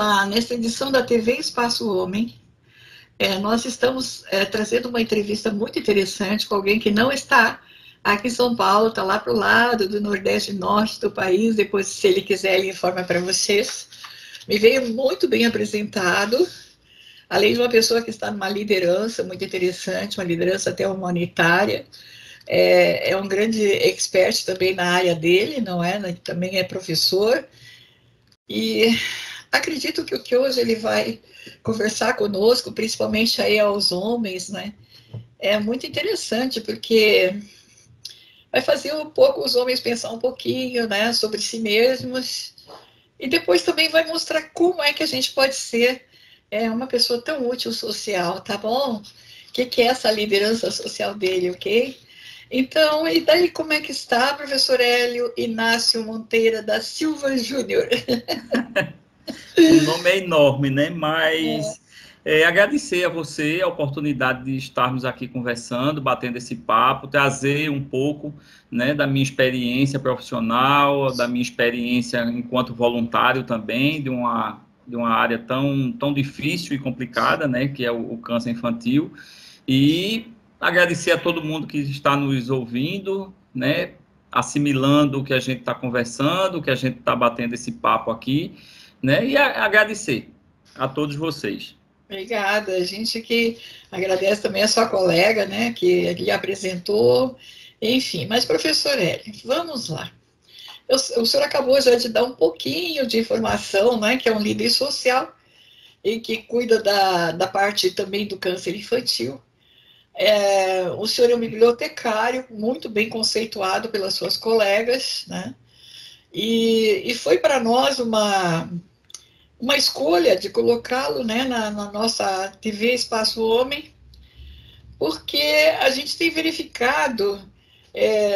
Olá, nesta edição da TV Espaço Homem, nós estamos trazendo uma entrevista muito interessante com alguém que não está aqui em São Paulo, está lá para o lado do Nordeste e Norte do país. Depois, se ele quiser, ele informa para vocês. Me veio muito bem apresentado, além de uma pessoa que está numa liderança muito interessante, uma liderança até humanitária. É um grande expert também na área dele, não é? Também é professor. E acredito que o que hoje ele vai conversar conosco, principalmente aí aos homens, né? É muito interessante, porque vai fazer um pouco os homens pensar um pouquinho, né, sobre si mesmos, e depois também vai mostrar como é que a gente pode ser uma pessoa tão útil social, tá bom? O que é essa liderança social dele, ok? Então, e daí como é que está, professor Hélio Inácio Monteira da Silva Júnior? O nome é enorme, né? Mas agradecer a você a oportunidade de estarmos aqui conversando, batendo esse papo, trazer um pouco, né, da minha experiência profissional, da minha experiência enquanto voluntário também, de uma área tão difícil e complicada, né, que é o câncer infantil. E agradecer a todo mundo que está nos ouvindo, né, assimilando o que a gente está conversando, o que a gente está batendo esse papo aqui, né, e agradecer a todos vocês. Obrigada. A gente que agradece também a sua colega, né, que lhe apresentou, enfim. Mas, professor Hélio, vamos lá. O senhor acabou já de dar um pouquinho de informação, né, que é um líder social e que cuida da parte também do câncer infantil. O senhor é um bibliotecário muito bem conceituado pelas suas colegas, né, e foi para nós uma escolha de colocá-lo, né, na nossa TV Espaço Homem, porque a gente tem verificado,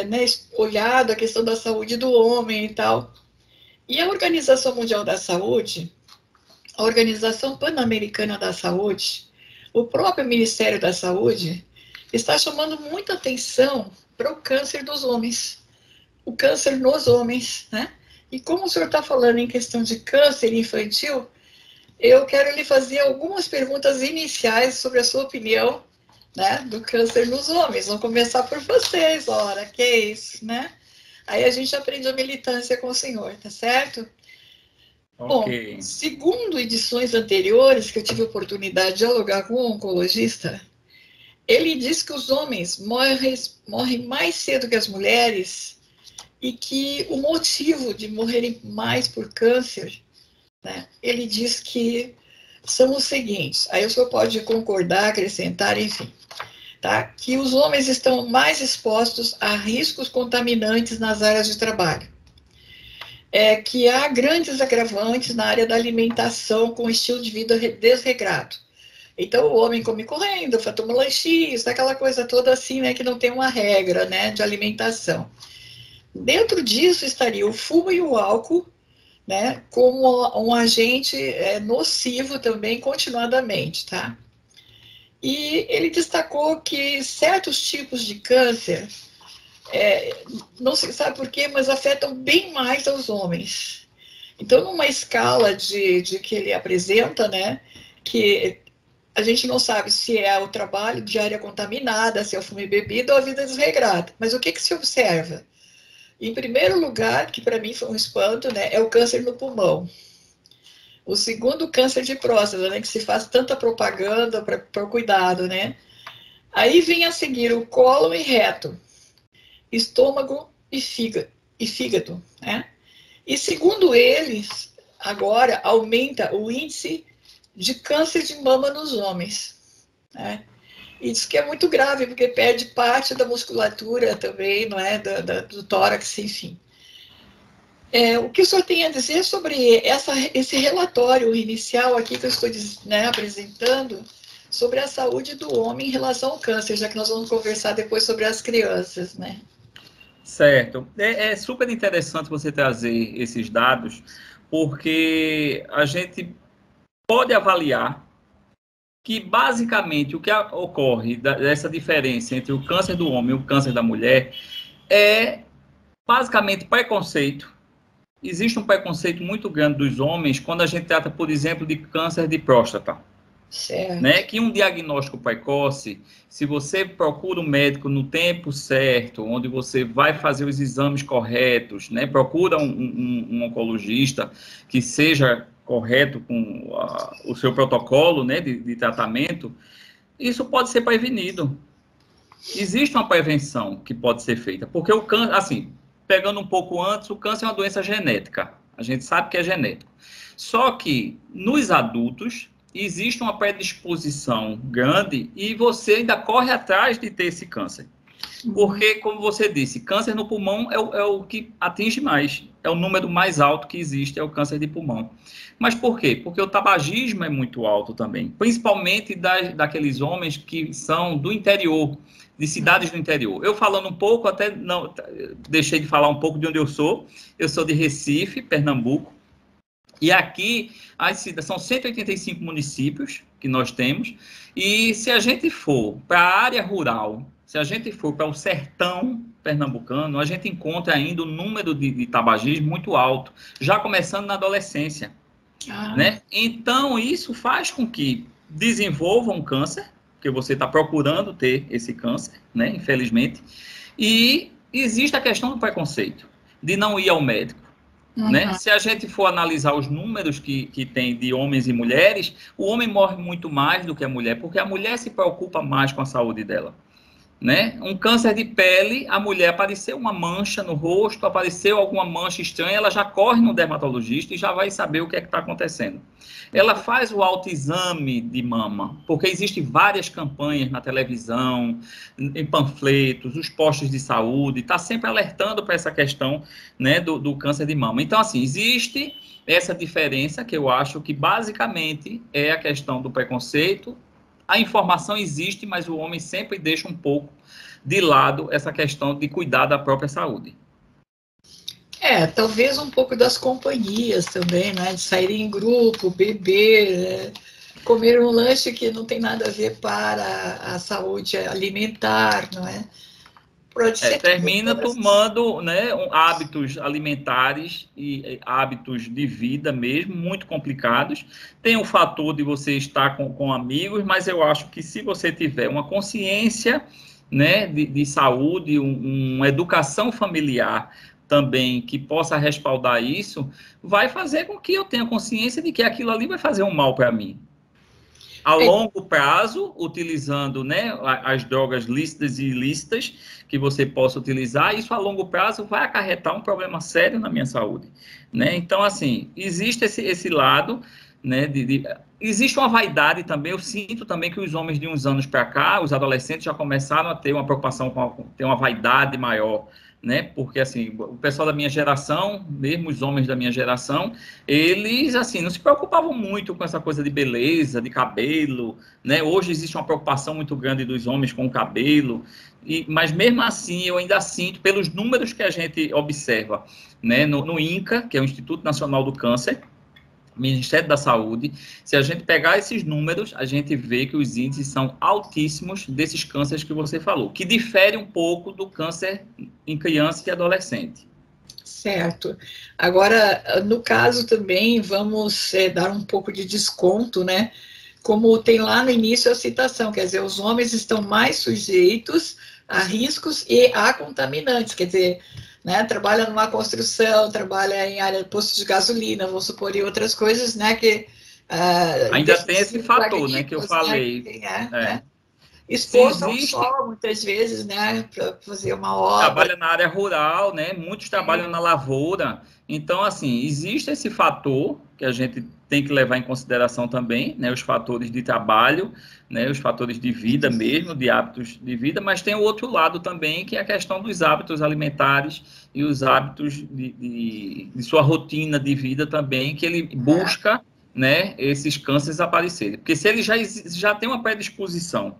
né, olhado a questão da saúde do homem e tal. E a Organização Mundial da Saúde, a Organização Pan-Americana da Saúde, o próprio Ministério da Saúde, está chamando muita atenção para o câncer dos homens, o câncer nos homens, né? E como o senhor está falando em questão de câncer infantil, eu quero lhe fazer algumas perguntas iniciais sobre a sua opinião, né, do câncer nos homens. Vamos começar por vocês, ora, que é isso, né? Aí a gente aprende a militância com o senhor, tá certo? Ok. Bom, segundo edições anteriores que eu tive a oportunidade de dialogar com um oncologista, ele diz que os homens morrem mais cedo que as mulheres e que o motivo de morrerem mais por câncer, né, ele diz que são os seguintes, aí o senhor pode concordar, acrescentar, enfim, tá? Que os homens estão mais expostos a riscos contaminantes nas áreas de trabalho, que há grandes agravantes na área da alimentação com estilo de vida desregrado. Então, o homem come correndo, toma lanchinhos, aquela coisa toda assim, né, que não tem uma regra, né, de alimentação. Dentro disso estaria o fumo e o álcool, né, como um agente nocivo também continuadamente, tá? E ele destacou que certos tipos de câncer, não se sabe por quê, mas afetam bem mais aos homens. Então, numa escala de que ele apresenta, né, que a gente não sabe se é o trabalho de área contaminada, se é o fumo e bebida ou a vida desregrada. Mas o que se observa? Em primeiro lugar, que para mim foi um espanto, né, é o câncer no pulmão. O segundo, câncer de próstata, né, que se faz tanta propaganda para o cuidado, né. Aí vem a seguir o cólon e reto, estômago e fígado, né. E segundo eles, agora aumenta o índice de câncer de mama nos homens, né. E diz que é muito grave, porque perde parte da musculatura também, não é? Do tórax, enfim. O que o senhor tem a dizer sobre esse relatório inicial aqui que eu estou, né, apresentando sobre a saúde do homem em relação ao câncer, já que nós vamos conversar depois sobre as crianças, né? Certo. É super interessante você trazer esses dados, porque a gente pode avaliar que, basicamente, o que ocorre dessa diferença entre o câncer do homem e o câncer da mulher é, basicamente, preconceito, existe um preconceito muito grande dos homens quando a gente trata, por exemplo, de câncer de próstata. Certo. Né? Que um diagnóstico precoce, se você procura um médico no tempo certo, onde você vai fazer os exames corretos, né? Procura um oncologista que seja correto com o seu protocolo, né, de tratamento, isso pode ser prevenido. Existe uma prevenção que pode ser feita, porque o câncer, assim, pegando um pouco antes, o câncer é uma doença genética. A gente sabe que é genético. Só que nos adultos existe uma predisposição grande e você ainda corre atrás de ter esse câncer. Porque, como você disse, câncer no pulmão é o que atinge mais, é o número mais alto que existe, é o câncer de pulmão. Mas por quê? Porque o tabagismo é muito alto também, principalmente daqueles homens que são do interior, de cidades do interior. Eu falando um pouco, até não deixei de falar um pouco de onde eu sou de Recife, Pernambuco, e aqui são 185 municípios que nós temos, e se a gente for para a área rural, se a gente for para o sertão pernambucano, a gente encontra ainda um número de tabagismo muito alto, já começando na adolescência. Né? Então, isso faz com que desenvolva um câncer, porque você está procurando ter esse câncer, né? Infelizmente, e existe a questão do preconceito, de não ir ao médico. Né? Se a gente for analisar os números que tem de homens e mulheres, o homem morre muito mais do que a mulher, porque a mulher se preocupa mais com a saúde dela. Né? Um câncer de pele, a mulher apareceu uma mancha no rosto, apareceu alguma mancha estranha, ela já corre no dermatologista e já vai saber o que é que está acontecendo. Ela faz o autoexame de mama, porque existem várias campanhas na televisão, em panfletos, os postos de saúde, está sempre alertando para essa questão, né, do câncer de mama. Então, assim, existe essa diferença que eu acho que basicamente é a questão do preconceito. A informação existe, mas o homem sempre deixa um pouco de lado essa questão de cuidar da própria saúde. Talvez um pouco das companhias também, né? De sair em grupo, beber, comer um lanche que não tem nada a ver para a saúde alimentar, não é? Pode ser termina tomando, né, hábitos alimentares e hábitos de vida mesmo, muito complicados. Tem o fator de você estar com amigos, mas eu acho que se você tiver uma consciência, né, de saúde, uma educação familiar também que possa respaldar isso, vai fazer com que eu tenha consciência de que aquilo ali vai fazer um mal para mim. A longo prazo, utilizando, né, as drogas lícitas e ilícitas que você possa utilizar, isso a longo prazo vai acarretar um problema sério na minha saúde. Né? Então, assim, existe esse lado, né, existe uma vaidade também, eu sinto também que os homens de uns anos para cá, os adolescentes já começaram a ter uma preocupação ter uma vaidade maior, né? Porque, assim, o pessoal da minha geração, mesmo os homens da minha geração, eles, assim, não se preocupavam muito com essa coisa de beleza, de cabelo, né? Hoje existe uma preocupação muito grande dos homens com o cabelo, mas mesmo assim eu ainda sinto, pelos números que a gente observa, né? No INCA, que é o Instituto Nacional do Câncer, Ministério da Saúde, se a gente pegar esses números, a gente vê que os índices são altíssimos desses cânceres que você falou, que difere um pouco do câncer em criança e adolescente. Certo. Agora, no caso também, vamos dar um pouco de desconto, né? Como tem lá no início a citação, quer dizer, os homens estão mais sujeitos a riscos e a contaminantes, quer dizer, né, trabalha numa construção, trabalha em área de posto de gasolina, vamos supor, e outras coisas, né, que... ainda tem esse fator, né, que eu falei. Né? Exposto ao sol, muitas vezes, né, para fazer uma obra. Trabalha na área rural, né, muitos trabalham na lavoura. Então, assim, existe esse fator que a gente tem que levar em consideração também, né, os fatores de trabalho, né, os fatores de vida mesmo, de hábitos de vida, mas tem o outro lado também, que é a questão dos hábitos alimentares e os hábitos de sua rotina de vida também, que ele busca, né, esses cânceres aparecerem. Porque se ele já tem uma predisposição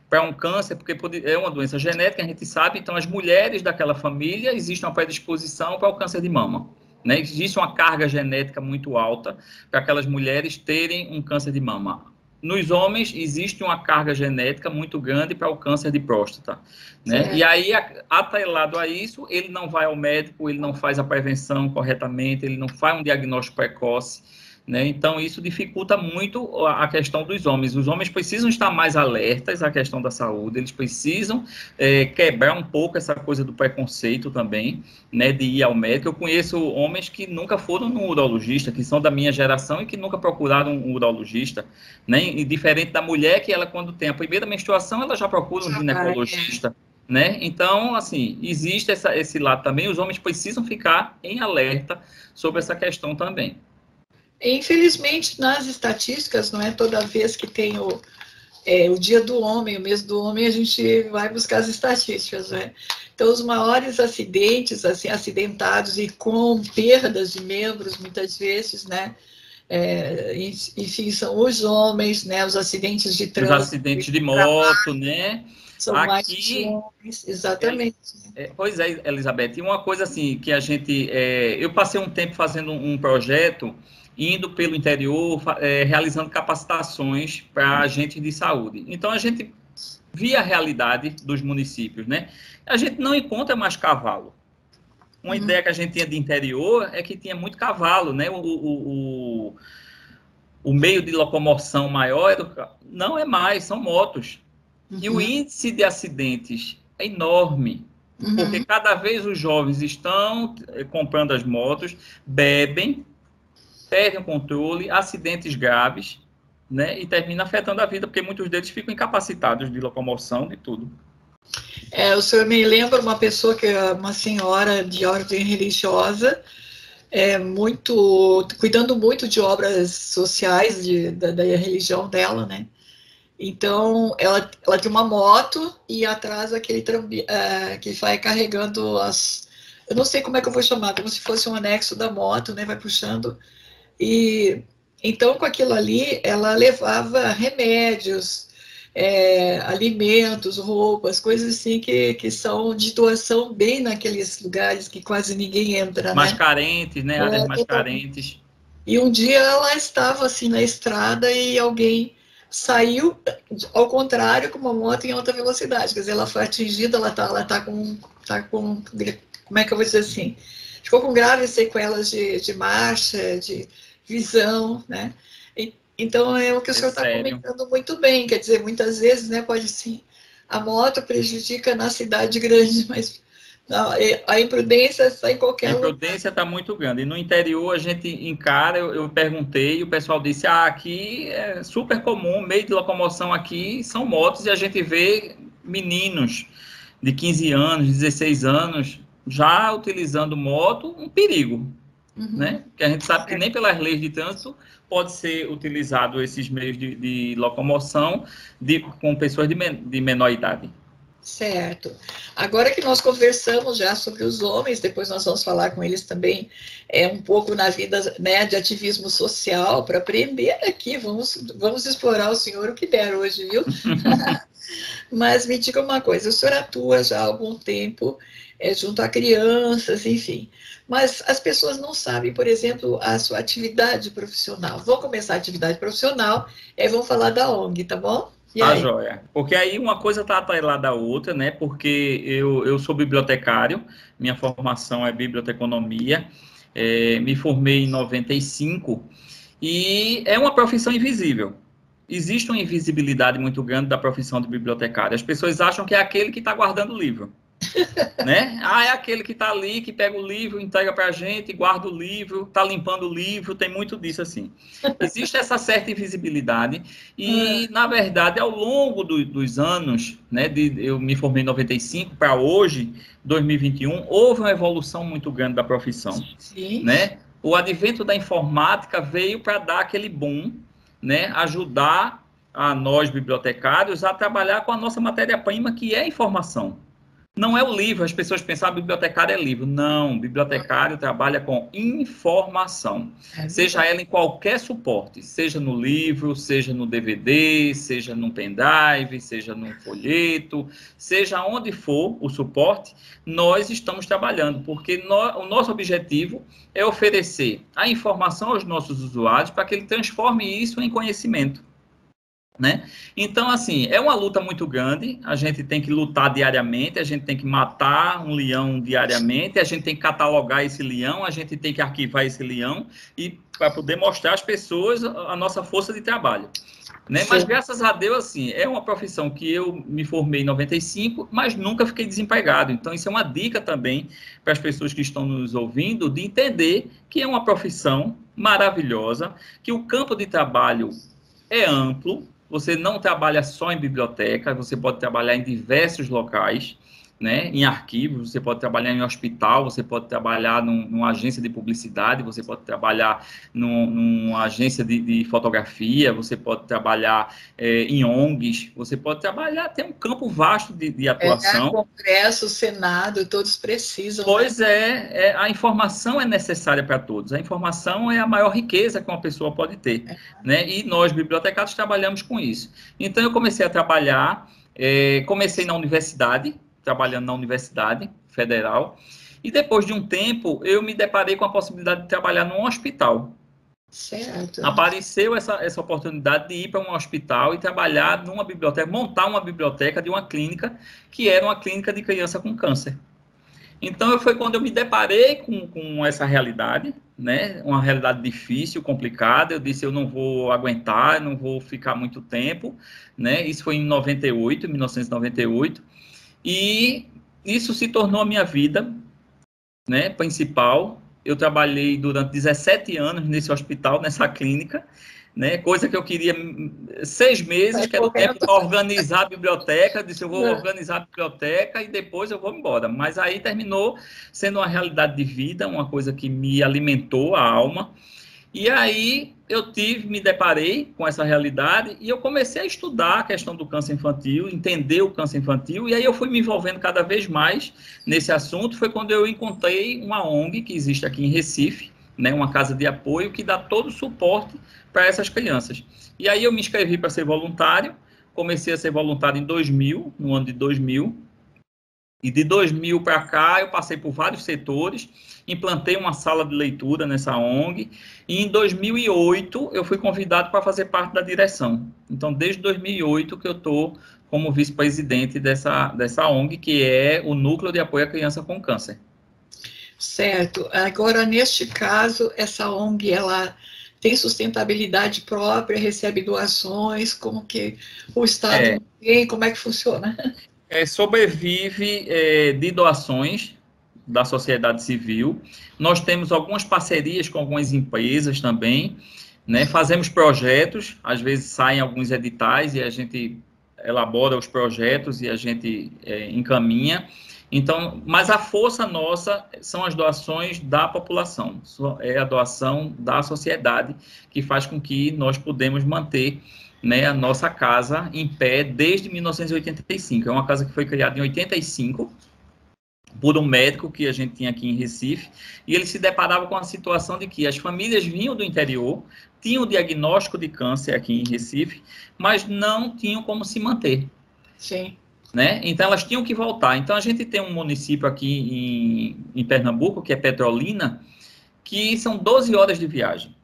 para um câncer, porque é uma doença genética, a gente sabe, então as mulheres daquela família, existe uma predisposição para o câncer de mama. Né? Existe uma carga genética muito alta para aquelas mulheres terem um câncer de mama. nos homens existe uma carga genética muito grande para o câncer de próstata, né? E aí, atrelado a isso, ele não vai ao médico, ele não faz a prevenção corretamente, ele não faz um diagnóstico precoce, né? Então, isso dificulta muito a questão dos homens. Os homens precisam estar mais alertas à questão da saúde, eles precisam quebrar um pouco essa coisa do preconceito também, né, de ir ao médico. Eu conheço homens que nunca foram no urologista, que são da minha geração e que nunca procuraram um urologista, né? E diferente da mulher, que ela, quando tem a primeira menstruação, ela já procura um ginecologista, né? Então, assim, existe esse lado também. Os homens precisam ficar em alerta sobre essa questão também. Infelizmente, nas estatísticas, não é toda vez que tem o Dia do Homem, o mês do homem, a gente vai buscar as estatísticas, né? Então, os maiores acidentes, assim, acidentados e com perdas de membros, muitas vezes, né? Enfim, são os homens, né? Os acidentes de trânsito. Os acidentes de moto, né? São mais de homens, exatamente. Pois é, Elizabeth, e uma coisa assim, que a gente... eu passei um tempo fazendo um projeto, indo pelo interior, realizando capacitações para agentes de saúde. Então, a gente via a realidade dos municípios, né? A gente não encontra mais cavalo. Uma ideia que a gente tinha de interior é que tinha muito cavalo, né? O meio de locomoção maior não é mais, são motos. E o índice de acidentes é enorme, porque cada vez os jovens estão comprando as motos, bebem, perdem o controle, acidentes graves, né? E termina afetando a vida, porque muitos deles ficam incapacitados de locomoção, de tudo. O senhor me lembra uma pessoa que é uma senhora de ordem religiosa, cuidando muito de obras sociais da religião dela, né? Então, ela tem uma moto e atrás aquele que vai carregando eu não sei como é que eu vou chamar, como se fosse um anexo da moto, né? Vai puxando. E então, com aquilo ali, ela levava remédios, alimentos, roupas, coisas assim que são de doação bem naqueles lugares que quase ninguém entra, mais né? Carentes, né? Áreas mais carentes. E um dia ela estava assim na estrada e alguém saiu ao contrário com uma moto em alta velocidade, quer dizer, ela foi atingida, ela tá com, como é que eu vou dizer assim, ficou com graves sequelas de marcha, de visão, né? Então é o que o senhor está comentando muito bem, quer dizer, muitas vezes, né, pode sim, a moto prejudica na cidade grande, mas não, a imprudência está em qualquer lugar. A imprudência está muito grande. E no interior a gente encara, eu perguntei, e o pessoal disse, aqui é super comum, o meio de locomoção aqui são motos, e a gente vê meninos de 15 anos, 16 anos, já utilizando moto, um perigo, né? Porque a gente sabe que nem pelas leis de trânsito pode ser utilizado esses meios de locomoção com pessoas de menor idade. Certo. Agora que nós conversamos já sobre os homens, depois nós vamos falar com eles também um pouco na vida, né, de ativismo social, para aprender aqui, vamos explorar o senhor o que der hoje, viu? Mas me diga uma coisa, o senhor atua já há algum tempo junto a crianças, enfim, mas as pessoas não sabem, por exemplo, a sua atividade profissional. Vamos começar a atividade profissional e vamos falar da ONG, tá bom? Tá, joia. Porque aí uma coisa está atrelada à outra, né? Porque eu sou bibliotecário, minha formação é biblioteconomia, me formei em 95, e é uma profissão invisível. Existe uma invisibilidade muito grande da profissão de bibliotecário. As pessoas acham que é aquele que está guardando o livro. Né? É aquele que está ali, que pega o livro, entrega para a gente, guarda o livro, está limpando o livro, tem muito disso assim. Existe essa certa invisibilidade e, na verdade, ao longo dos anos, né, eu me formei em 95 para hoje, 2021, houve uma evolução muito grande da profissão. Sim. Né? O advento da informática veio para dar aquele boom, né, ajudar a nós, bibliotecários, a trabalhar com a nossa matéria-prima, que é a informação. Não é o livro, as pessoas pensam que bibliotecário é livro. Não, bibliotecário trabalha com informação, seja ela em qualquer suporte, seja no livro, seja no DVD, seja no pendrive, seja no folheto, seja onde for o suporte, nós estamos trabalhando, porque o nosso objetivo é oferecer a informação aos nossos usuários para que ele transforme isso em conhecimento. né? Então, assim, é uma luta muito grande, a gente tem que lutar diariamente, a gente tem que matar um leão diariamente, a gente tem que catalogar esse leão, a gente tem que arquivar esse leão, e para poder mostrar às pessoas a nossa força de trabalho. Né? Mas, graças a Deus, assim, é uma profissão que eu me formei em 95, mas nunca fiquei desempregado. Então, isso é uma dica também para as pessoas que estão nos ouvindo, de entender que é uma profissão maravilhosa, que o campo de trabalho é amplo, você não trabalha só em biblioteca, você pode trabalhar em diversos locais, né? Em arquivos, você pode trabalhar em hospital, você pode trabalhar numa agência de publicidade, você pode trabalhar numa agência de fotografia, você pode trabalhar em ONGs, você pode trabalhar, tem um campo vasto de atuação. Congresso, Senado, todos precisam. Pois né? A informação é necessária para todos, a informação é a maior riqueza que uma pessoa pode ter, né? E nós, bibliotecários, trabalhamos com isso. Então, eu comecei a trabalhar, comecei na universidade, trabalhando na Universidade Federal, e depois de um tempo, eu me deparei com a possibilidade de trabalhar num hospital. Certo. Apareceu essa oportunidade de ir para um hospital e trabalhar numa biblioteca, montar uma biblioteca de uma clínica, que era uma clínica de criança com câncer. Então, foi quando eu me deparei com essa realidade, né? Uma realidade difícil, complicada. Eu disse, eu não vou aguentar, não vou ficar muito tempo, né? Isso foi em 1998. E isso se tornou a minha vida, né, principal. Eu trabalhei durante 17 anos nesse hospital, nessa clínica, né, coisa que eu queria 6 meses, que era o tempo para organizar a biblioteca. Eu disse, eu vou organizar a biblioteca e depois eu vou embora. Mas aí terminou sendo uma realidade de vida, uma coisa que me alimentou a alma. E aí eu me deparei com essa realidade e eu comecei a estudar a questão do câncer infantil, entender o câncer infantil, e aí eu fui me envolvendo cada vez mais nesse assunto. Foi quando eu encontrei uma ONG que existe aqui em Recife, né, uma casa de apoio que dá todo o suporte para essas crianças. E aí eu me inscrevi para ser voluntário, comecei a ser voluntário em 2000, no ano de 2000, e de 2000 para cá eu passei por vários setores, implantei uma sala de leitura nessa ONG, e em 2008 eu fui convidado para fazer parte da direção. Então, desde 2008 que eu estou como vice-presidente dessa ONG, que é o Núcleo de Apoio à Criança com Câncer. Certo. Agora, neste caso, essa ONG, ela tem sustentabilidade própria, recebe doações, como que o Estado tem, como é que funciona? Sobrevive de doações da sociedade civil. Nós temos algumas parcerias com algumas empresas também, né? Fazemos projetos, às vezes saem alguns editais e a gente elabora os projetos e a gente encaminha. Então, mas a força nossa são as doações da população, é a doação da sociedade que faz com que nós podemos manter, né, a nossa casa em pé desde 1985. É uma casa que foi criada em 85 por um médico que a gente tinha aqui em Recife, e ele se deparava com a situação de que as famílias vinham do interior, tinham o diagnóstico de câncer aqui em Recife, mas não tinham como se manter. Sim. Né? Então, elas tinham que voltar. Então, a gente tem um município aqui em Pernambuco, que é Petrolina, que são 12 horas de viagem.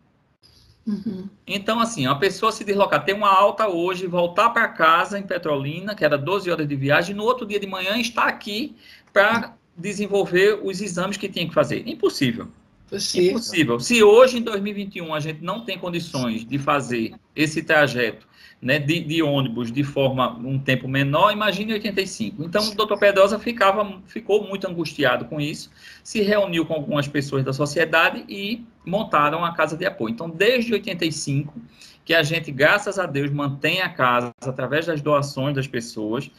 Uhum. Então, assim, a pessoa se deslocar, ter uma alta hoje, voltar para casa em Petrolina, que era 12 horas de viagem, e no outro dia de manhã estar aqui para desenvolver os exames que tinha que fazer. Impossível. Impossível. Se hoje, em 2021, a gente não tem condições de fazer esse trajeto, né, de ônibus de forma um tempo menor, imagine 85. Então, o doutor Pedrosa ficou muito angustiado com isso, se reuniu com algumas pessoas da sociedade e montaram a casa de apoio. Então, desde 85, que a gente, graças a Deus, mantém a casa através das doações das pessoas.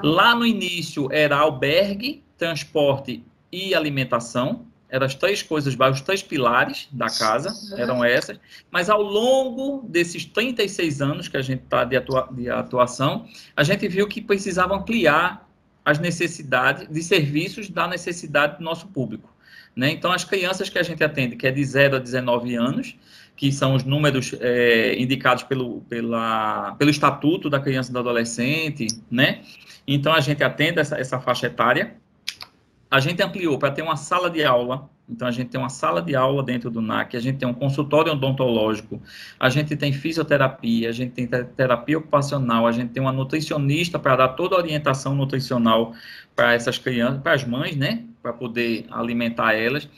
Lá no início era albergue, transporte e alimentação. Eram as 3 coisas, os 3 pilares da casa, eram essas. Mas ao longo desses 36 anos que a gente está de atuação, a gente viu que precisava ampliar as necessidades de serviços da necessidade do nosso público. Né? Então, as crianças que a gente atende, que é de 0 a 19 anos, que são os números indicados pelo Estatuto da Criança e do Adolescente, né? Então, a gente atende essa faixa etária. A gente ampliou para ter uma sala de aula. Então, a gente tem uma sala de aula dentro do NAC, a gente tem um consultório odontológico, a gente tem fisioterapia, a gente tem terapia ocupacional, a gente tem uma nutricionista para dar toda a orientação nutricional para essas crianças, para as mães, né? Para poder alimentar elas.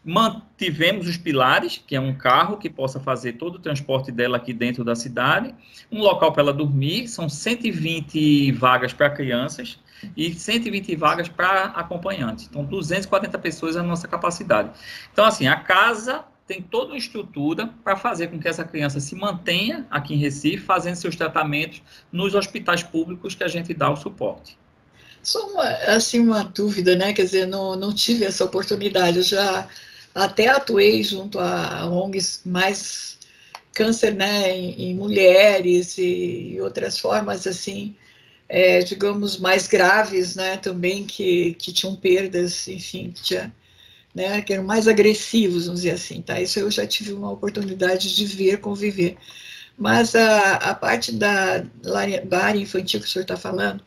Mantivemos os pilares, que é um carro que possa fazer todo o transporte dela aqui dentro da cidade, um local para ela dormir, são 120 vagas para crianças e 120 vagas para acompanhantes. Então, 240 pessoas é a nossa capacidade. Então, assim, a casa tem toda uma estrutura para fazer com que essa criança se mantenha aqui em Recife, fazendo seus tratamentos nos hospitais públicos que a gente dá o suporte. Só uma dúvida, né? Quer dizer, não tive essa oportunidade. Eu já até atuei junto a ONGs mais câncer, né, em mulheres e outras formas, assim, digamos, mais graves, né, também, que tinham perdas, enfim, né, que eram mais agressivos, vamos dizer assim, tá? Isso eu já tive uma oportunidade de ver, conviver. Mas a parte da área infantil que o senhor está falando,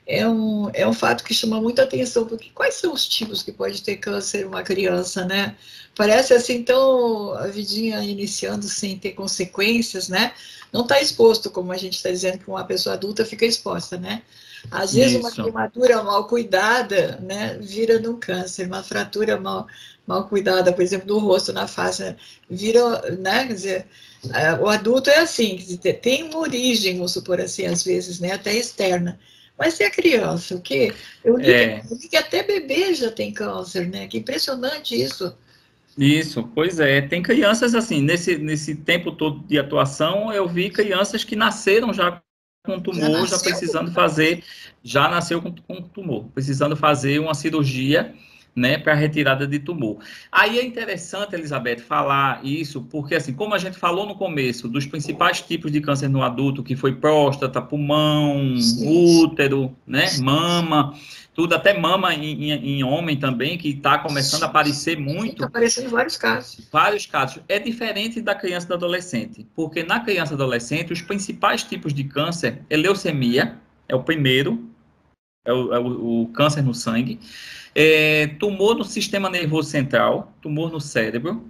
é um fato que chama muita atenção, porque quais são os tipos que pode ter câncer uma criança, né? Parece assim, tão a vidinha iniciando sem ter consequências, né? Não está exposto, como a gente está dizendo que uma pessoa adulta fica exposta, né? Às vezes uma queimadura mal cuidada, né, vira num câncer, uma fratura mal cuidada, por exemplo, do rosto, na face, vira, né, quer dizer, o adulto é assim, tem uma origem, vamos supor assim, às vezes, né, até externa. Mas e a criança, o quê? Eu li que até bebê já tem câncer, né? Que impressionante isso. Isso, pois é. Tem crianças, assim, nesse tempo todo de atuação, eu vi crianças que nasceram já com tumor, já precisando fazer, já nasceu com tumor, precisando fazer uma cirurgia, né, para retirada de tumor. Aí é interessante, Elizabeth, falar isso, porque, assim, como a gente falou no começo, dos principais tipos de câncer no adulto, que foi próstata, pulmão, útero, né, mama, tudo, até mama em homem também, que está começando a aparecer muito. Está aparecendo vários casos. Vários casos. É diferente da criança e do adolescente, porque na criança e adolescente, os principais tipos de câncer é leucemia, é o primeiro, é o câncer no sangue, tumor no sistema nervoso central, tumor no cérebro,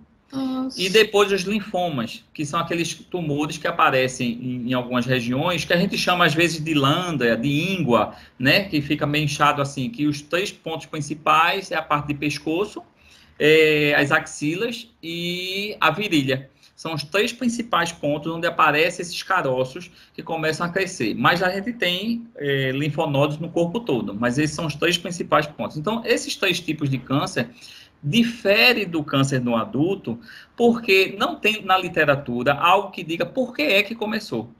e depois os linfomas, que são aqueles tumores que aparecem em algumas regiões, que a gente chama às vezes de lândria, de íngua, né, que fica meio inchado assim, que os 3 pontos principais é a parte de pescoço, as axilas e a virilha. São os 3 principais pontos onde aparecem esses caroços que começam a crescer. Mas a gente tem linfonodos no corpo todo, mas esses são os 3 principais pontos. Então, esses 3 tipos de câncer diferem do câncer no adulto, porque não tem na literatura algo que diga por que é que começou.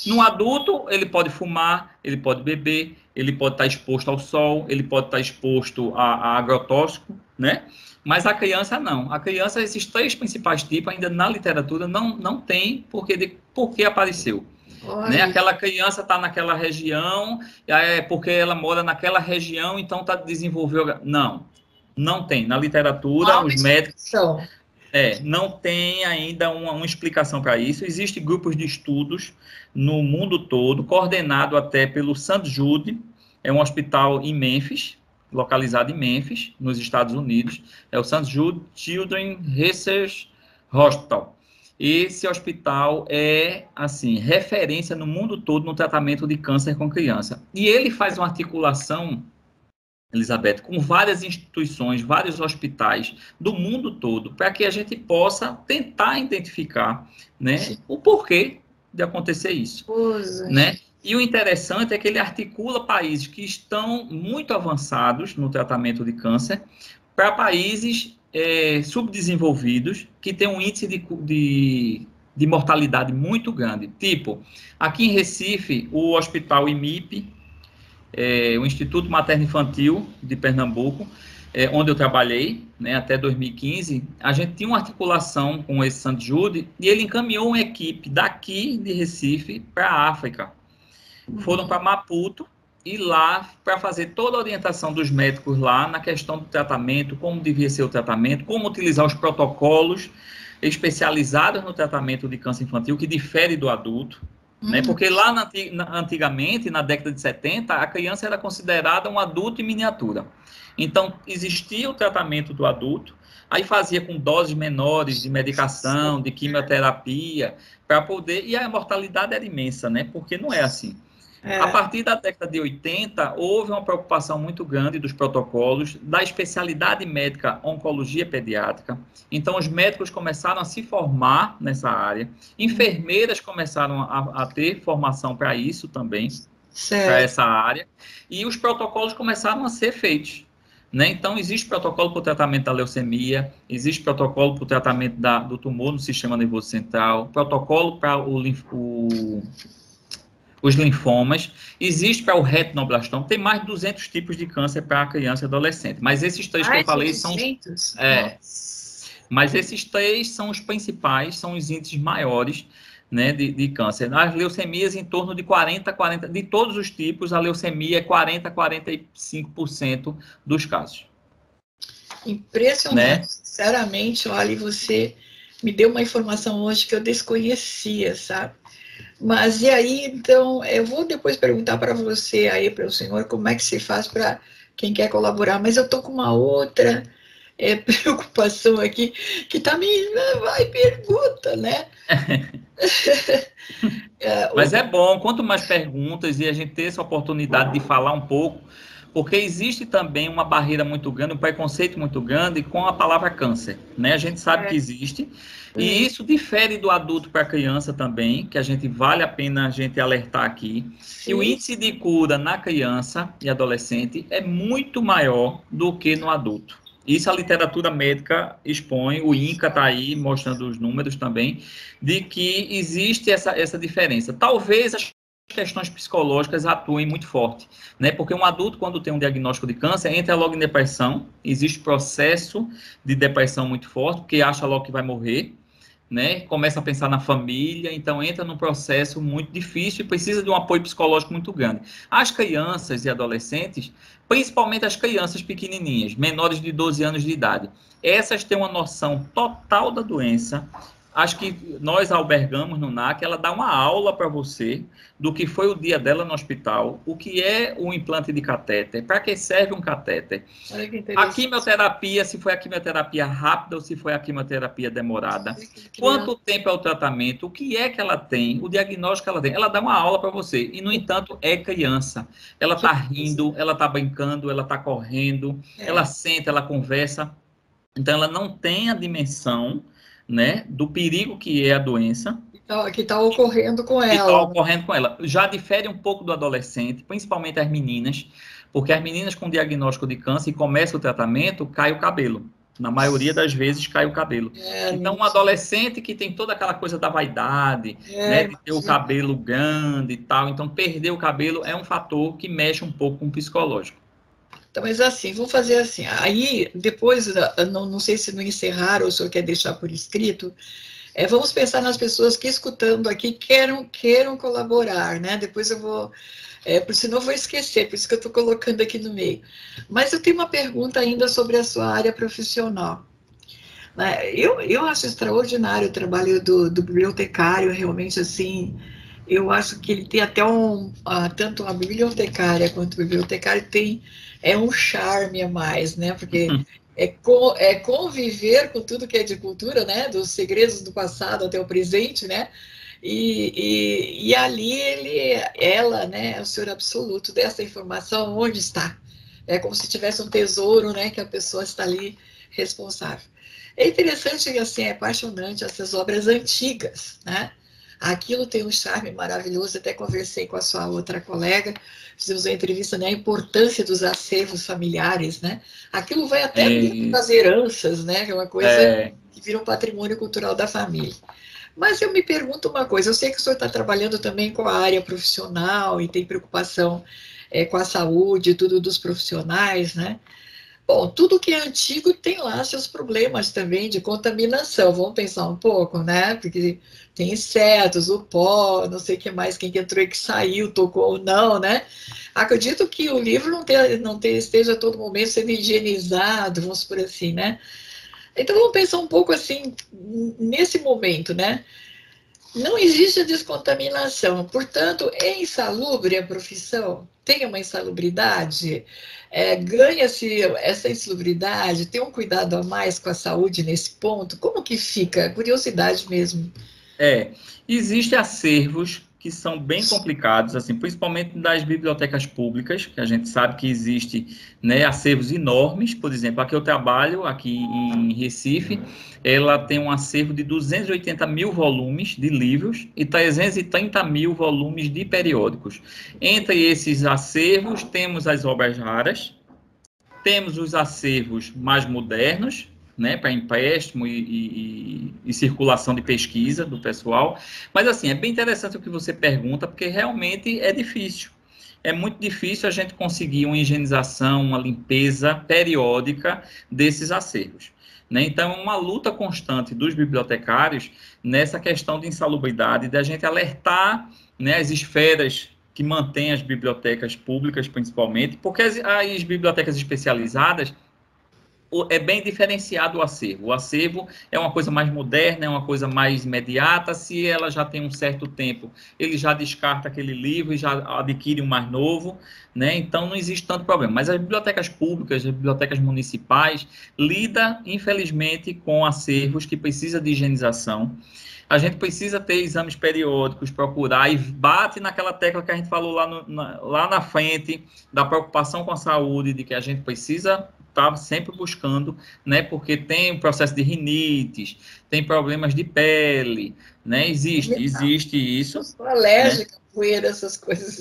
No adulto, ele pode fumar, ele pode beber, ele pode estar exposto ao sol, ele pode estar exposto a agrotóxico, né? Mas a criança não. A criança, esses 3 principais tipos, ainda na literatura não tem por que apareceu. Né? Aquela criança está naquela região, porque ela mora naquela região, então está desenvolvendo. Não tem. Na literatura, os médicos... não tem ainda uma explicação para isso. Existem grupos de estudos no mundo todo, coordenado até pelo St. Jude, é um hospital em Memphis, localizado em Memphis, nos Estados Unidos, é o St. Jude Children's Research Hospital. Esse hospital é, assim, referência no mundo todo no tratamento de câncer com criança. E ele faz uma articulação, Elizabeth, com várias instituições, vários hospitais do mundo todo, para que a gente possa tentar identificar, né, o porquê de acontecer isso, né? E o interessante é que ele articula países que estão muito avançados no tratamento de câncer para países subdesenvolvidos, que têm um índice de mortalidade muito grande. Tipo, aqui em Recife, o Hospital IMIP, o Instituto Materno Infantil de Pernambuco, onde eu trabalhei, né, até 2015, a gente tinha uma articulação com esse St. Jude e ele encaminhou uma equipe daqui de Recife para a África. Foram para Maputo e lá para fazer toda a orientação dos médicos lá na questão do tratamento, como devia ser o tratamento, como utilizar os protocolos especializados no tratamento de câncer infantil, que difere do adulto, né? Porque lá antigamente, na década de 70, a criança era considerada um adulto em miniatura. Então, existia o tratamento do adulto, aí fazia com doses menores de medicação, de quimioterapia, para poder... E a mortalidade era imensa, né? Porque não é assim. A partir da década de 80, houve uma preocupação muito grande dos protocolos, da especialidade médica oncologia pediátrica. Então, os médicos começaram a se formar nessa área, enfermeiras começaram a ter formação para isso também, para essa área, e os protocolos começaram a ser feitos. Né? Então, existe protocolo para o tratamento da leucemia, existe protocolo para o tratamento do tumor no sistema nervoso central, protocolo para os linfomas, existe para o retinoblastoma, tem mais de 200 tipos de câncer para a criança e adolescente, mas esses três que eu falei são... Mas esses três são os principais, são os índices maiores, né, de câncer. As leucemias em torno de 40, de todos os tipos, a leucemia é 40 a 45% dos casos. Impressionante, né? Sinceramente, olha, você me deu uma informação hoje que eu desconhecia, sabe? Mas e aí, então, eu vou depois perguntar para você aí, para o senhor, como é que se faz para quem quer colaborar, mas eu estou com uma outra preocupação aqui, que tá me... vai, pergunta, né? Mas é bom, quanto mais perguntas e a gente ter essa oportunidade de falar um pouco, porque existe também uma barreira muito grande, um preconceito muito grande com a palavra câncer, né? A gente sabe que existe, e isso difere do adulto para a criança também, que a gente vale a pena a gente alertar aqui, que o índice de cura na criança e adolescente é muito maior do que no adulto. Isso a literatura médica expõe, o INCA está aí mostrando os números também, de que existe essa diferença. Talvez as questões psicológicas atuem muito forte, né? Porque um adulto, quando tem um diagnóstico de câncer, entra logo em depressão, existe processo de depressão muito forte, porque acha logo que vai morrer, né? Começa a pensar na família, então entra num processo muito difícil e precisa de um apoio psicológico muito grande. As crianças e adolescentes, principalmente as crianças pequenininhas, menores de 12 anos de idade, essas têm uma noção total da doença. Acho que nós albergamos no NAC, ela dá uma aula para você do que foi o dia dela no hospital, o que é o implante de catéter, para que serve um catéter. A quimioterapia, se foi a quimioterapia rápida ou se foi a quimioterapia demorada. Quanto tempo é o tratamento, o que é que ela tem, o diagnóstico que ela tem. Ela dá uma aula para você e, no entanto, é criança. Ela está rindo, ela está brincando, ela está correndo, ela senta, ela conversa. Então, ela não tem a dimensão, né, do perigo que é a doença. Que está ocorrendo com ela. Que está ocorrendo com ela. Já difere um pouco do adolescente, principalmente as meninas, porque as meninas com diagnóstico de câncer e começa o tratamento, cai o cabelo. Na maioria das vezes cai o cabelo. Então, um adolescente que tem toda aquela coisa da vaidade, né, de ter o cabelo grande e tal, então perder o cabelo é um fator que mexe um pouco com o psicológico. Então, mas assim, vamos fazer assim. Aí, depois, não sei se no encerrar ou se o senhor quer deixar por escrito, vamos pensar nas pessoas que, escutando aqui, queiram colaborar, né? Depois eu vou... senão eu vou esquecer, por isso que eu estou colocando aqui no meio. Mas eu tenho uma pergunta ainda sobre a sua área profissional. Eu acho extraordinário o trabalho do bibliotecário, realmente, assim... Eu acho que ele tem até tanto a bibliotecária quanto o bibliotecário tem um charme a mais, né? Porque é conviver com tudo que é de cultura, né? Dos segredos do passado até o presente, né? E ali ela, né? É o senhor absoluto dessa informação, onde está? É como se tivesse um tesouro, né? Que a pessoa está ali responsável. É interessante e assim, é apaixonante essas obras antigas, né? Aquilo tem um charme maravilhoso, até conversei com a sua outra colega, fizemos uma entrevista, né, a importância dos acervos familiares, né? Aquilo vai até das heranças, né? Que é uma coisa que vira um patrimônio cultural da família. Mas eu me pergunto uma coisa, eu sei que o senhor está trabalhando também com a área profissional e tem preocupação com a saúde e tudo dos profissionais, né? Bom, tudo que é antigo tem lá seus problemas também de contaminação, vamos pensar um pouco, né? Porque tem insetos, o pó, não sei o que mais, quem que entrou e que saiu, tocou ou não, né? Acredito que o livro esteja a todo momento sendo higienizado, vamos por assim, né? Então vamos pensar um pouco assim, nesse momento, né? Não existe a descontaminação, portanto, é insalubre a profissão, tem uma insalubridade, ganha-se essa insalubridade, tem um cuidado a mais com a saúde nesse ponto, como que fica? Curiosidade mesmo. Existem acervos que são bem complicados, assim, principalmente das bibliotecas públicas, que a gente sabe que existe, né, acervos enormes. Por exemplo, aqui eu trabalho, aqui em Recife, ela tem um acervo de 280 mil volumes de livros e 330 mil volumes de periódicos. Entre esses acervos, temos as obras raras, temos os acervos mais modernos, né, para empréstimo e circulação de pesquisa do pessoal. Mas, assim, é bem interessante o que você pergunta, porque realmente é difícil. É muito difícil a gente conseguir uma higienização, uma limpeza periódica desses acervos. Né? Então, é uma luta constante dos bibliotecários nessa questão de insalubridade, da gente alertar, né, as esferas que mantêm as bibliotecas públicas, principalmente, porque as bibliotecas especializadas é bem diferenciado o acervo. O acervo é uma coisa mais moderna, é uma coisa mais imediata. Se ela já tem um certo tempo, ele já descarta aquele livro e já adquire um mais novo, né? Então não existe tanto problema. Mas as bibliotecas públicas, as bibliotecas municipais, lidam, infelizmente, com acervos que precisam de higienização. A gente precisa ter exames periódicos, procurar, e bate naquela tecla que a gente falou lá na frente, da preocupação com a saúde, de que a gente precisa estar sempre buscando, né, porque tem o processo de rinites, tem problemas de pele, né, existe isso. Eu sou alérgica, né? Poeira, essas coisas.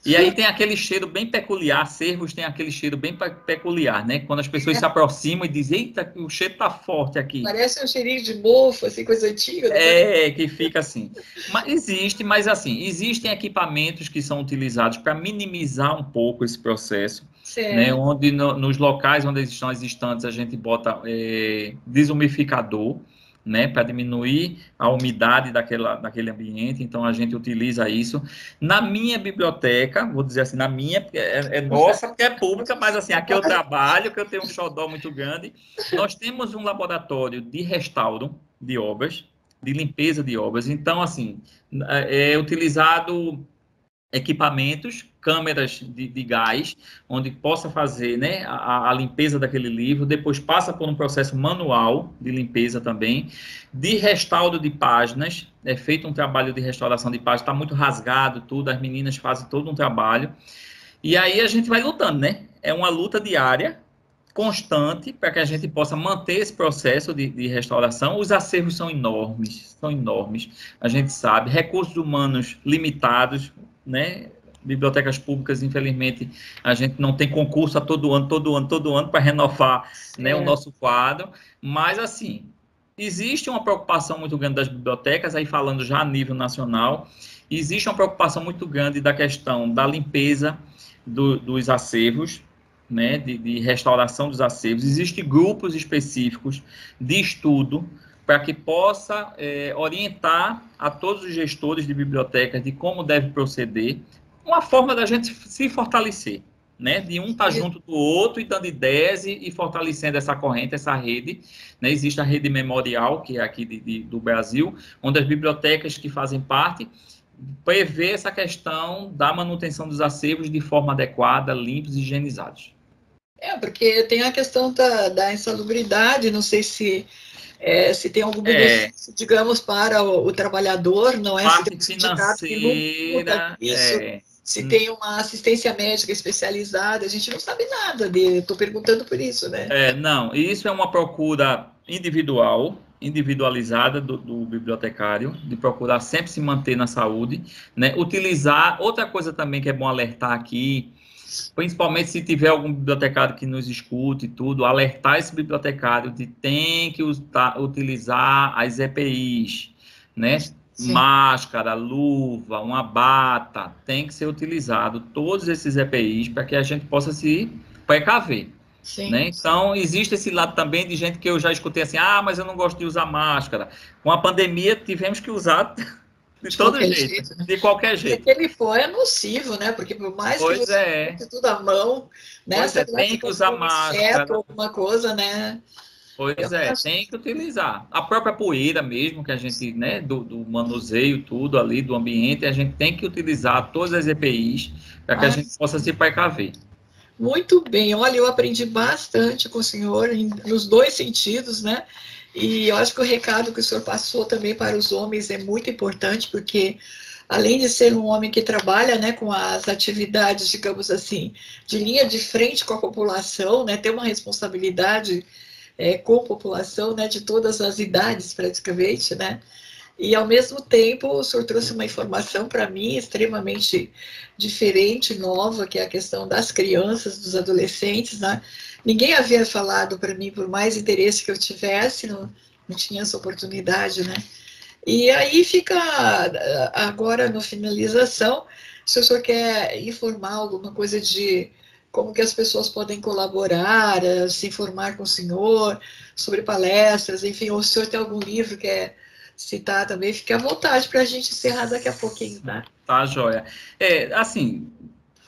E aí tem aquele cheiro bem peculiar, acervos tem aquele cheiro bem peculiar, né? Quando as pessoas se aproximam e dizem, eita, o cheiro tá forte aqui. Parece um cheirinho de mofo, assim, coisa antiga. Né? Que fica assim. Mas assim, existem equipamentos que são utilizados para minimizar um pouco esse processo, né? Onde nos locais onde estão as estantes a gente bota desumificador, né, para diminuir a umidade daquele ambiente, então a gente utiliza isso. Na minha biblioteca, vou dizer assim, na minha, porque é nossa, porque é pública, mas assim, aqui eu trabalho, que eu tenho um xodó muito grande, nós temos um laboratório de restauro de obras, de limpeza de obras, então assim, é utilizado equipamentos, câmeras de gás, onde possa fazer, né, a limpeza daquele livro, depois passa por um processo manual de limpeza também, de restauro de páginas, é feito um trabalho de restauração de páginas, está muito rasgado tudo, as meninas fazem todo um trabalho, e aí a gente vai lutando, né, é uma luta diária, constante, para que a gente possa manter esse processo de restauração. Os acervos são enormes, a gente sabe, recursos humanos limitados, né? Bibliotecas públicas, infelizmente, a gente não tem concurso a todo ano para renovar, né, o nosso quadro, mas assim, existe uma preocupação muito grande das bibliotecas, aí falando já a nível nacional, existe uma preocupação muito grande da questão da limpeza dos acervos, né, de restauração dos acervos. Existem grupos específicos de estudo para que possa orientar a todos os gestores de bibliotecas de como deve proceder, uma forma da gente se fortalecer, né, de um estar junto do outro e dando ideias e fortalecendo essa corrente, essa rede, né, existe a rede memorial, que é aqui do Brasil, onde as bibliotecas que fazem parte prevê essa questão da manutenção dos acervos de forma adequada, limpos e higienizados. Porque tem a questão da insalubridade, não sei se tem algum benefício, digamos, para o trabalhador, não é? Parte financeira, se tem uma assistência médica especializada, a gente não sabe nada, estou perguntando por isso, né? Não, isso é uma procura individualizada do bibliotecário, de procurar sempre se manter na saúde, né? Utilizar, outra coisa também que é bom alertar aqui, principalmente se tiver algum bibliotecário que nos escute e tudo, alertar esse bibliotecário de tem que utilizar as EPIs, né? Sim. Máscara, luva, uma bata, tem que ser utilizado todos esses EPIs para que a gente possa se precaver. Sim. Né? Então, existe esse lado também de gente que eu já escutei assim, mas eu não gosto de usar máscara. Com a pandemia, tivemos que usar de todo jeito, né? De qualquer jeito. Porque ele foi nocivo, né? Porque por mais que você tudo à mão, né? Tem que usar máscara. Alguma coisa, né? Pois é, tem que utilizar. A própria poeira mesmo, que a gente, né, do manuseio, tudo ali, do ambiente, a gente tem que utilizar todas as EPIs para que a gente possa se precaver. Muito bem, olha, eu aprendi bastante com o senhor nos dois sentidos, né? E eu acho que o recado que o senhor passou também para os homens é muito importante, porque além de ser um homem que trabalha, né, com as atividades, digamos assim, de linha de frente com a população, né, ter uma responsabilidade com a população, né, de todas as idades praticamente, né? E, ao mesmo tempo, o senhor trouxe uma informação para mim extremamente diferente, nova, que é a questão das crianças, dos adolescentes, né? Ninguém havia falado para mim, por mais interesse que eu tivesse, não tinha essa oportunidade, né? E aí fica, agora, na finalização, se o senhor quer informar alguma coisa de como que as pessoas podem colaborar, se informar com o senhor sobre palestras, enfim, ou se o senhor tem algum livro que citar também, fique à vontade para a gente encerrar daqui a pouquinho, tá? Tá, joia. Assim,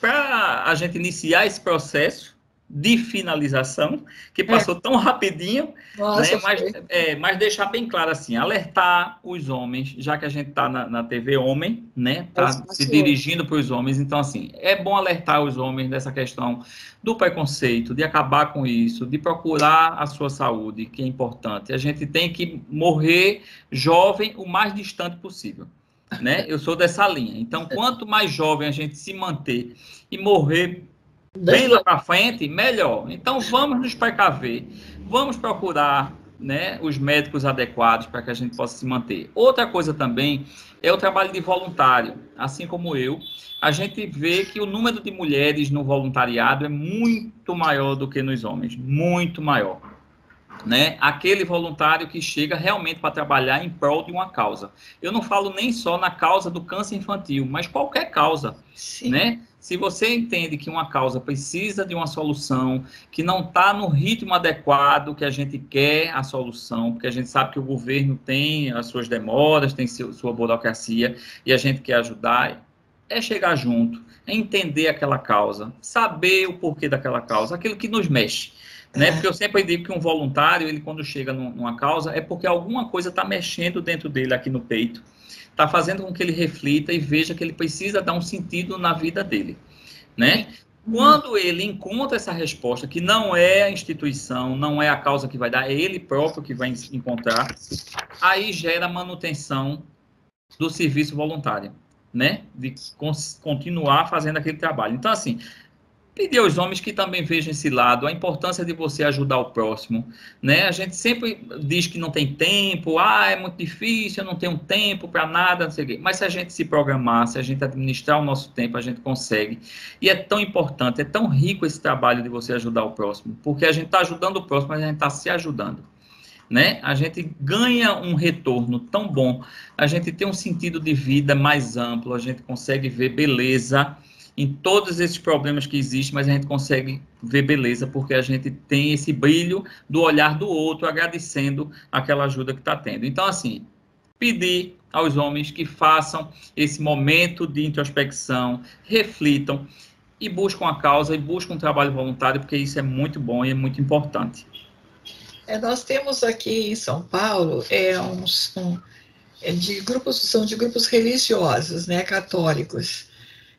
para a gente iniciar esse processo de finalização, que passou tão rapidinho, Nossa, né? Mas deixar bem claro assim, alertar os homens, já que a gente está na TV Homem, né? Tá se dirigindo para os homens, então assim, é bom alertar os homens dessa questão do preconceito, de acabar com isso, de procurar a sua saúde, que é importante. A gente tem que morrer jovem o mais distante possível, né? Eu sou dessa linha. Então, quanto mais jovem a gente se manter e morrer bem lá para frente, melhor. Então, vamos nos precaver, vamos procurar, né, os médicos adequados para que a gente possa se manter. Outra coisa também é o trabalho de voluntário. Assim como eu, a gente vê que o número de mulheres no voluntariado é muito maior do que nos homens, muito maior. Né? Aquele voluntário que chega realmente para trabalhar em prol de uma causa. Eu não falo nem só na causa do câncer infantil, mas qualquer causa, né? Se você entende que uma causa precisa de uma solução, que não está no ritmo adequado, que a gente quer a solução, porque a gente sabe que o governo tem as suas demoras, tem sua burocracia, e a gente quer ajudar, é chegar junto, é entender aquela causa, saber o porquê daquela causa, aquilo que nos mexe. Né? Porque eu sempre digo que um voluntário, ele quando chega numa causa, é porque alguma coisa está mexendo dentro dele aqui no peito, está fazendo com que ele reflita e veja que ele precisa dar um sentido na vida dele, né? Quando ele encontra essa resposta, que não é a instituição, não é a causa que vai dar, é ele próprio que vai encontrar, aí gera manutenção do serviço voluntário, né? De continuar fazendo aquele trabalho. Então, assim, pedir aos homens que também vejam esse lado, a importância de você ajudar o próximo, né? A gente sempre diz que não tem tempo, é muito difícil, eu não tenho tempo para nada, não sei o quê. Mas se a gente se programar, se a gente administrar o nosso tempo, a gente consegue. E é tão importante, é tão rico esse trabalho de você ajudar o próximo, porque a gente está ajudando o próximo, mas a gente está se ajudando. Né? A gente ganha um retorno tão bom, a gente tem um sentido de vida mais amplo, a gente consegue ver beleza em todos esses problemas que existem, mas a gente consegue ver beleza porque a gente tem esse brilho do olhar do outro, agradecendo aquela ajuda que está tendo. Então, assim, pedir aos homens que façam esse momento de introspecção, reflitam e buscam a causa e buscam um trabalho voluntário, porque isso é muito bom e é muito importante. Nós temos aqui em São Paulo são de grupos religiosos, né, católicos.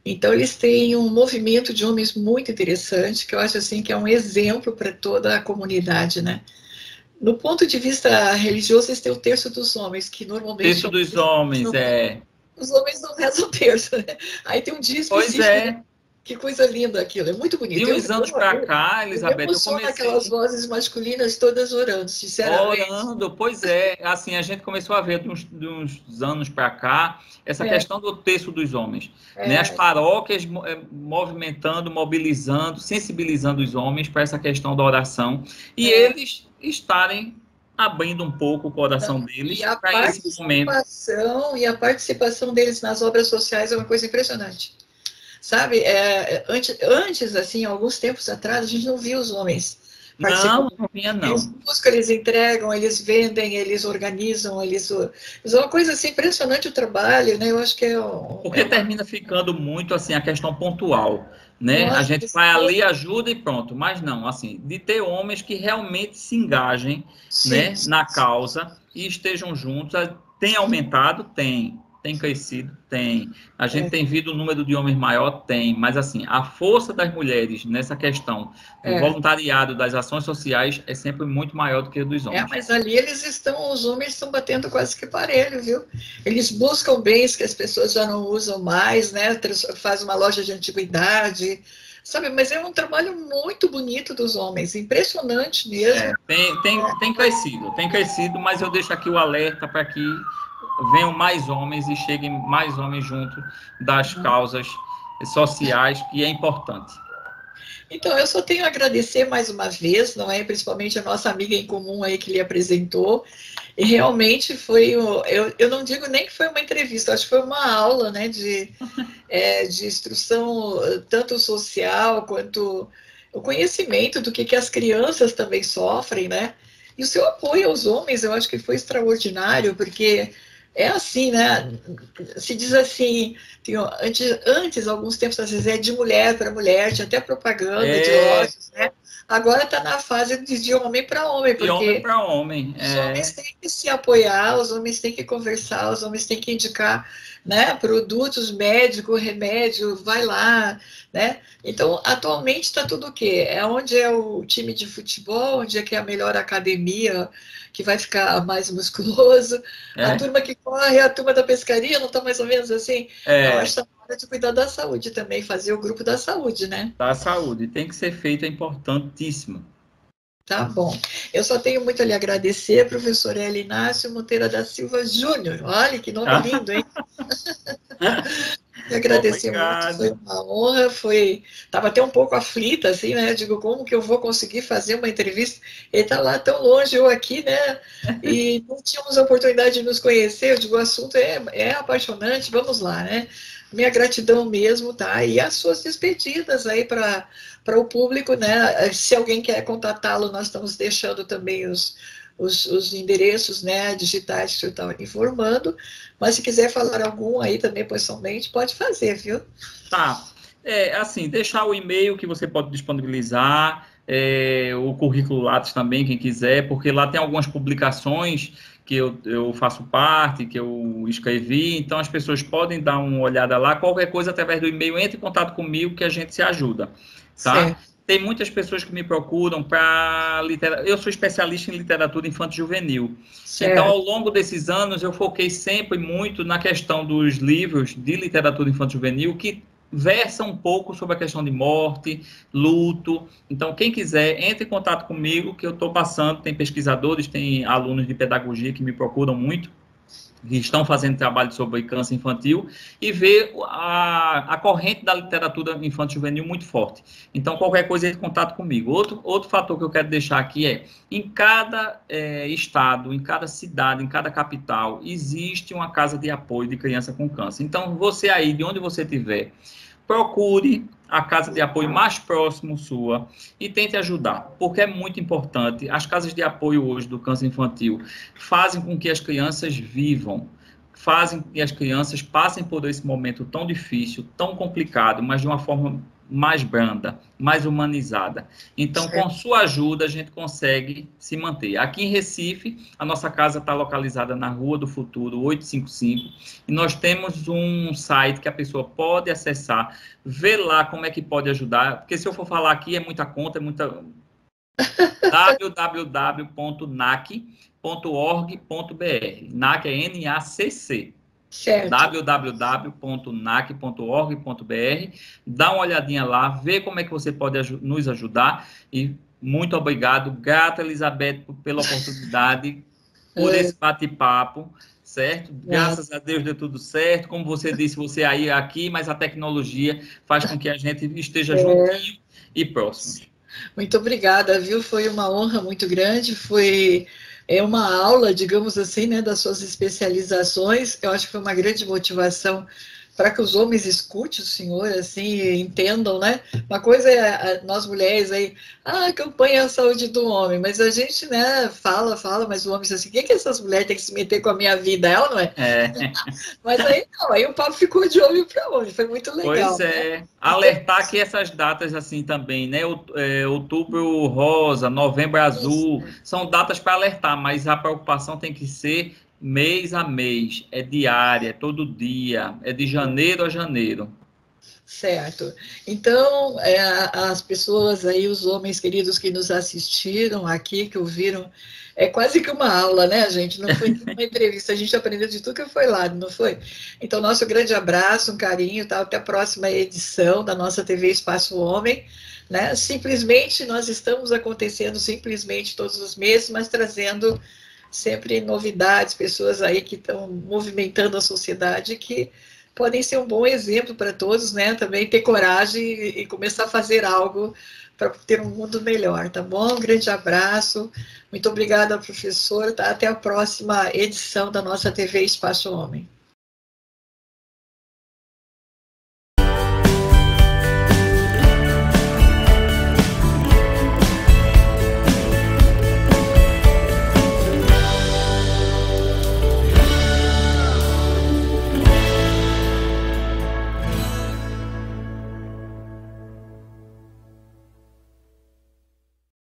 Então, eles têm um movimento de homens muito interessante, que eu acho assim que é um exemplo para toda a comunidade, né? No ponto de vista religioso, eles têm o terço dos homens, que normalmente... Terço dos homens, Os homens não rezam o terço, né? Aí tem um dia específico... Pois é. Que coisa linda aquilo, é muito bonito. De uns anos para cá, Elizabeth, eu comecei... aquelas vozes masculinas todas orando, sinceramente. Orando, pois é. Assim, a gente começou a ver de uns anos para cá essa questão do terço dos homens. Né? As paróquias movimentando, mobilizando, sensibilizando os homens para essa questão da oração. E eles estarem abrindo um pouco o coração deles para esse momento. E a participação deles nas obras sociais é uma coisa impressionante. Sabe, antes, assim, alguns tempos atrás, a gente não via os homens participam. Não vinha, não. Eles buscam, eles entregam, eles vendem, eles organizam, é uma coisa assim, impressionante o trabalho, né? Eu acho que Porque termina ficando muito, assim, a questão pontual, né? A Nossa, gente vai ali, ajuda e pronto. Mas não, assim, de ter homens que realmente se engajem, né, na causa e estejam juntos. Tem aumentado? Tem. Tem crescido? Tem. A gente tem visto o número de homens maior? Tem. Mas, assim, a força das mulheres nessa questão do voluntariado, das ações sociais, é sempre muito maior do que a dos homens. Mas ali os homens estão batendo quase que parelho, viu? Eles buscam bens que as pessoas já não usam mais, né? Faz uma loja de antiguidade, sabe? Mas é um trabalho muito bonito dos homens, impressionante mesmo. Tem crescido, mas eu deixo aqui o alerta para que venham mais homens e cheguem mais homens junto das causas sociais, que é importante. Então, eu só tenho a agradecer mais uma vez, não é? Principalmente a nossa amiga em comum aí que lhe apresentou. E realmente foi, eu não digo nem que foi uma entrevista, acho que foi uma aula, né, de instrução, tanto social quanto o conhecimento do que as crianças também sofrem, né? E o seu apoio aos homens, eu acho que foi extraordinário, porque é assim, né? Se diz assim, antes alguns tempos, às vezes, é de mulher para mulher, tinha até propaganda de lojas, né? Agora está na fase de homem para homem, porque de homem para homem. Os homens têm que se apoiar, os homens têm que conversar, os homens têm que indicar, né, produtos, médico, remédio, vai lá, né? Então, atualmente está tudo o quê? É onde é o time de futebol, onde é que é a melhor academia, que vai ficar mais musculoso, a turma que corre, a turma da pescaria, não está mais ou menos assim? Não, acho que está na hora de cuidar da saúde também, fazer o grupo da saúde, né? Da saúde, tem que ser feito, é importantíssimo. Tá bom. Eu só tenho muito a lhe agradecer, professor Hélio Inácio Monteiro da Silva Júnior. Olha que nome lindo, hein? Me agradecer muito, foi uma honra, estava até um pouco aflita, assim, né? Digo, como que eu vou conseguir fazer uma entrevista? Ele está lá tão longe, eu aqui, né? E não tínhamos a oportunidade de nos conhecer. Eu digo, o assunto é apaixonante, vamos lá, né? Minha gratidão mesmo, tá? E as suas despedidas aí para o público, né? Se alguém quer contatá-lo, nós estamos deixando também os endereços, né, digitais que o senhor está informando, mas se quiser falar algum aí também pessoalmente, pode fazer, viu? Tá. Assim, deixar o e-mail que você pode disponibilizar, o currículo Lattes também, quem quiser, porque lá tem algumas publicações que eu faço parte, que eu escrevi, então as pessoas podem dar uma olhada lá, qualquer coisa através do e-mail, entre em contato comigo que a gente se ajuda, tá? Certo. Tem muitas pessoas que me procuram para literatura. Eu sou especialista em literatura infanto-juvenil. Então, ao longo desses anos, eu foquei sempre muito na questão dos livros de literatura infanto-juvenil que versam um pouco sobre a questão de morte, luto. Então, quem quiser, entre em contato comigo, que eu estou passando. Tem pesquisadores, tem alunos de pedagogia que me procuram muito, que estão fazendo trabalho sobre câncer infantil, e ver a corrente da literatura infanto-juvenil muito forte. Então, qualquer coisa, entre em contato comigo. Outro fator que eu quero deixar aqui em cada estado, em cada cidade, em cada capital, existe uma casa de apoio de criança com câncer. Então, você aí, de onde você estiver, procure a casa de apoio mais próximo sua e tente ajudar, porque é muito importante. As casas de apoio hoje do câncer infantil fazem com que as crianças vivam, fazem com que as crianças passem por esse momento tão difícil, tão complicado, mas de uma forma mais branda, mais humanizada. Então, com sua ajuda, a gente consegue se manter. Aqui em Recife, a nossa casa está localizada na Rua do Futuro, 855, e nós temos um site que a pessoa pode acessar, ver lá como é que pode ajudar, porque se eu for falar aqui, é muita conta, é muita... www.nac.org.br. NAC é N-A-C-C. www.nac.org.br. Dá uma olhadinha lá, vê como é que você pode nos ajudar e muito obrigado, grata Elizabeth pela oportunidade, por esse bate-papo, certo? Graças a Deus deu tudo certo, como você disse, você aí aqui, mas a tecnologia faz com que a gente esteja juntinho e próximo. Muito obrigada, viu? Foi uma honra muito grande, foi uma aula, digamos assim, né, das suas especializações. Eu acho que foi uma grande motivação para que os homens escutem o senhor, assim, entendam, né? Uma coisa é nós mulheres aí, campanha a saúde do homem, mas a gente, né, fala, mas o homem diz assim, o que essas mulheres têm que se meter com a minha vida? Ela não é? Mas aí não, aí o papo ficou de homem para homem, foi muito legal. Pois é, né? Alertar que essas datas assim também, né? Outubro rosa, novembro azul, são datas para alertar, mas a preocupação tem que ser mês a mês, é diária, é todo dia, é de janeiro a janeiro. Certo. Então, as pessoas aí, os homens queridos que nos assistiram aqui, que ouviram, é quase que uma aula, né, gente? Não foi uma entrevista, a gente aprendeu de tudo que foi lá, não foi? Então, nosso grande abraço, um carinho, tá? Até a próxima edição da nossa TV Espaço Homem, né? Simplesmente, nós estamos acontecendo simplesmente todos os meses, mas trazendo sempre novidades, pessoas aí que estão movimentando a sociedade, que podem ser um bom exemplo para todos, né? Também ter coragem e começar a fazer algo para ter um mundo melhor, tá bom? Um grande abraço, muito obrigada, professora, tá? Até a próxima edição da nossa TV Espaço Homem.